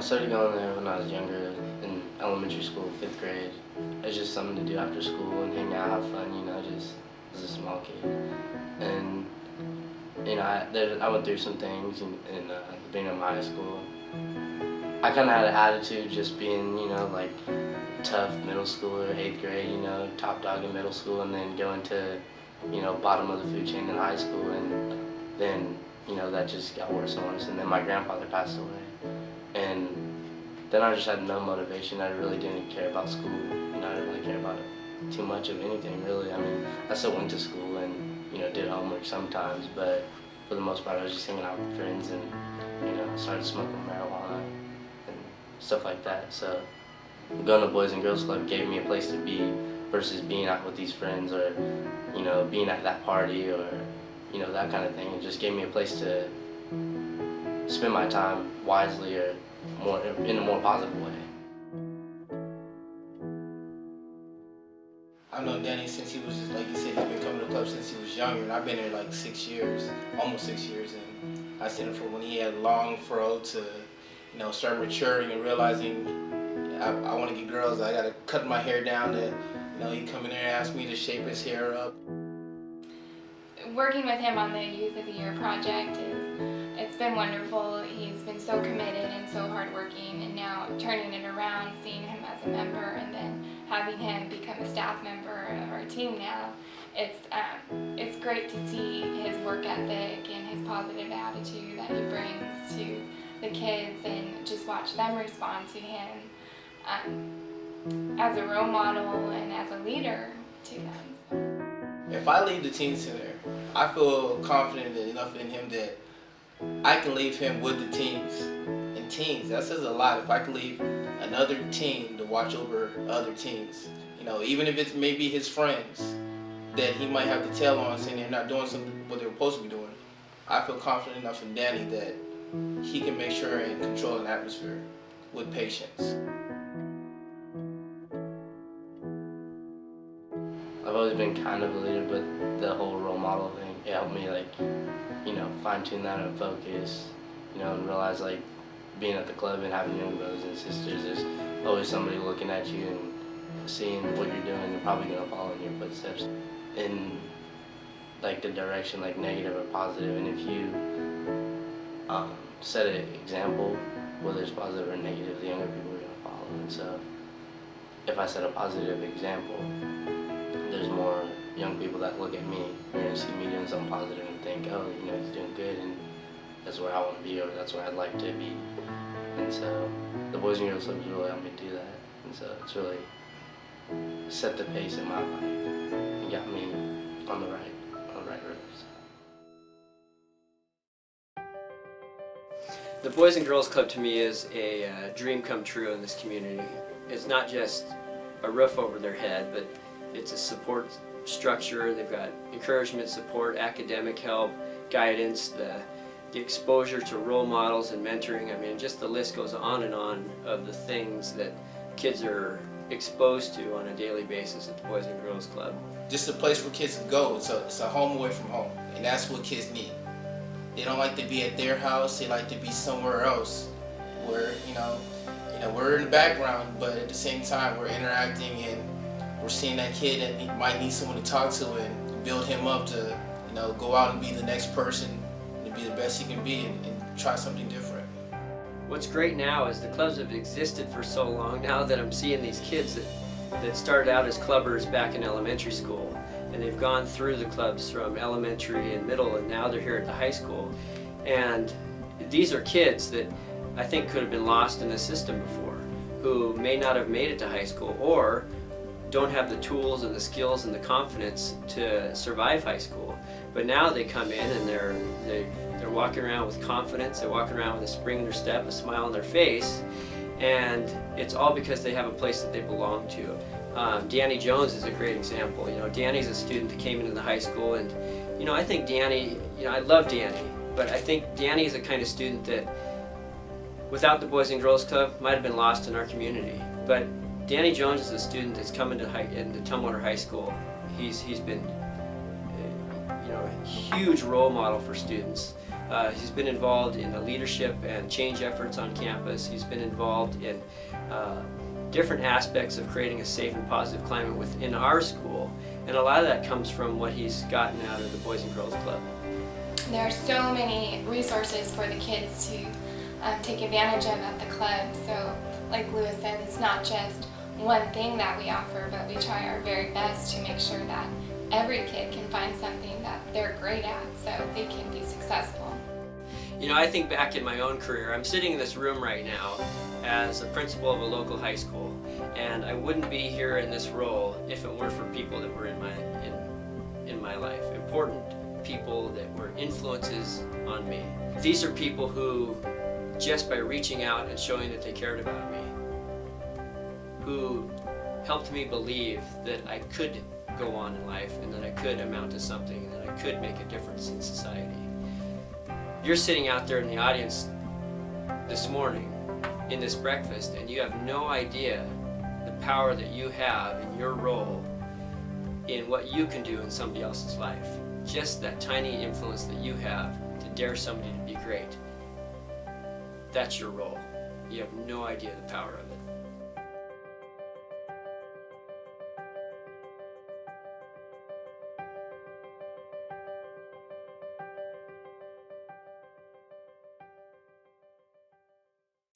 started going there when I was younger, in elementary school, 5th grade. It's just something to do after school and hang out, have fun, just as a small kid. And I went through some things in the beginning of high school. I kind of had an attitude just being, like tough middle schooler, 8th grade, top dog in middle school, and then going to, bottom of the food chain in high school, and then, that just got worse and worse. And then my grandfather passed away, and then I just had no motivation. I really didn't care about school. I didn't really care about it too much of anything, really. I mean, I still went to school and, did homework sometimes, but for the most part, I was just hanging out with friends and, started smoking marijuana and stuff like that. So going to Boys and Girls Club gave me a place to be versus being out with these friends or, being at that party or, that kind of thing. It just gave me a place to spend my time wisely or more in a more positive way. I've known Danny since he was, like you said, he's been coming to the club since he was younger, and I've been there like 6 years, almost 6 years, and I seen him from when he had long fro to, start maturing and realizing I want to get girls. I gotta cut my hair down. To, he come in there and ask me to shape his hair up. Working with him on the Youth of the Year project it's been wonderful. He's been so committed and so hardworking, and now turning it around, seeing him as a member, and then having him become a staff member of our team now, it's great to see his work ethic and his positive attitude that he brings to the kids, and just watch them respond to him as a role model and as a leader to them. If I leave the teen center, I feel confident enough in him that I can leave him with the teens. And teens, that says a lot. If I can leave another teen to watch over other teens, even if it's maybe his friends that he might have to tell on saying they're not doing something what they're supposed to be doing, I feel confident enough in Danny that he can make sure and control an atmosphere with patience. I've always been kind of a leader, but the whole role model thing, it helped me fine-tune that and focus, and realize being at the club and having young brothers and sisters, there's always somebody looking at you and seeing what you're doing and probably gonna follow in your footsteps in the direction negative or positive. And if you set an example, whether it's positive or negative, the younger people are gonna follow. And so if I set a positive example, there's more young people that look at me and see me doing something positive and think, oh, he's doing good, and that's where I want to be, or that's where I'd like to be. And so the Boys and Girls Club really helped me do that. And so it's really set the pace in my life and got me on the right roads. The Boys and Girls Club to me is a dream come true in this community. It's not just a roof over their head, but it's a support structure. They've got encouragement, support, academic help, guidance, the exposure to role models and mentoring. I mean, just the list goes on and on of the things that kids are exposed to on a daily basis at the Boys and Girls Club. Just a place for kids to go. It's a home away from home, and that's what kids need. They don't like to be at their house. They like to be somewhere else where, we're in the background, but at the same time, we're interacting and we're seeing that kid that might need someone to talk to and build him up to, go out and be the next person and be the best he can be and try something different. What's great now is the clubs have existed for so long now that I'm seeing these kids that started out as clubbers back in elementary school, and they've gone through the clubs from elementary and middle, and now they're here at the high school. And these are kids that I think could have been lost in the system before, who may not have made it to high school or don't have the tools and the skills and the confidence to survive high school. But now they come in and they're walking around with confidence, they're walking around with a spring in their step, a smile on their face, and it's all because they have a place that they belong to. Danny Jones is a great example. Danny's a student that came into the high school, and I think Danny, I love Danny, but I think Danny is the kind of student that without the Boys and Girls Club might have been lost in our community. But Danny Jones is a student that's come into Tumwater High School. He's been a huge role model for students. He's been involved in the leadership and change efforts on campus. He's been involved in different aspects of creating a safe and positive climate within our school. And a lot of that comes from what he's gotten out of the Boys and Girls Club. There are so many resources for the kids to take advantage of at the club. So like Lewis said, it's not just one thing that we offer, but we try our very best to make sure that every kid can find something that they're great at so they can be successful. You know, I think back in my own career. I'm sitting in this room right now as a principal of a local high school, and I wouldn't be here in this role if it weren't for people that were in my life. Important people that were influences on me. These are people who, just by reaching out and showing that they cared about me, who helped me believe that I could go on in life and that I could amount to something, and that I could make a difference in society. You're sitting out there in the audience this morning in this breakfast, and you have no idea the power that you have in your role in what you can do in somebody else's life. Just that tiny influence that you have to dare somebody to be great. That's your role. You have no idea the power of it.